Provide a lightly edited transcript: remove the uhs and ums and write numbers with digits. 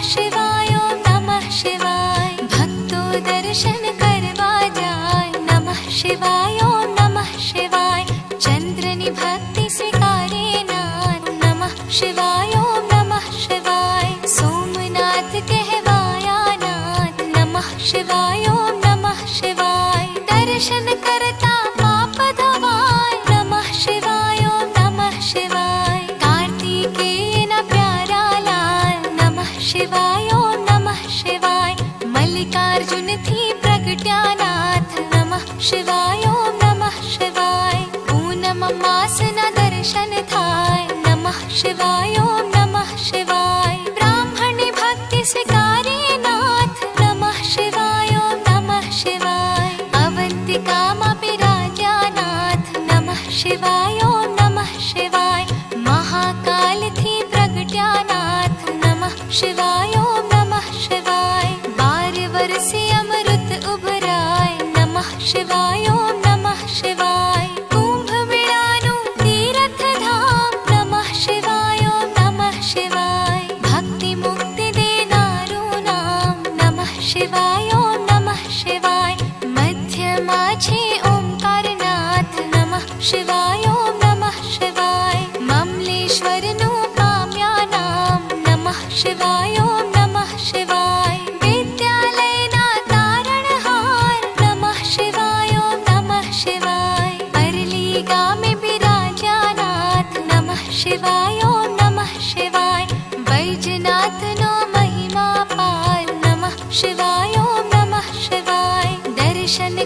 शिवाय ओम नमः शिवाय। भक्तो दर्शन करवा जाय नमः शिवाय ओम नमः शिवाय। चंद्रनि भक्ति स्वीकारे नाथ नमः शिवाय ओम नमः शिवाय। सोमनाथ कहवाया नाथ नमः शिवाय ओम नमः शिवाय। दर्शन करता पाप धवाय नमः शिवाय ओम नमः शिवाय। कार्तिकेय न प्यारा लाल नमः शिवाय ओम नमः शिवाय। मल्लिकार्जुन थी प्रगट्या नाथ नमः शिवाय ओम नमः शिवाय। पूनम मास न दर्शन थाय नमः शिवाय ओम नमः शिवाय। ब्राह्मणी भक्ति स्वीकारे नाथ नमः शिवाय ओम नमः शिवाय। अवंतिकामपि राजानाथ नमः शिवाय ओम नमः शिवाय। महाकाल थी प्रगट्या नाथ नमः शिवाय ओम नमः शिवाय। 12 वर्षे अमृत उभराय नमः शिवाय ओम नमः शिवाय। कुंभ मेळानु तीर्थ धाम नमः शिवाय ओम नमः शिवाय। भक्ति मुक्ति देनारू नाम नमः शिवाय ओम नमः शिवाय। मध्यमा छे ओंकारनाथ नमः शिवाय ओम नमः शिवाय। ममलेश्वर नु पाम्या नाम नमः शिवाय ओम नमः शिवाय। विद्यालयना तारणहार नमः शिवाय ओम नमः शिवाय। परली गामे बिराजानाथ नमः शिवाय ओम नमः शिवाय। वैजनाथ नो महिमा पार नमः शिवाय।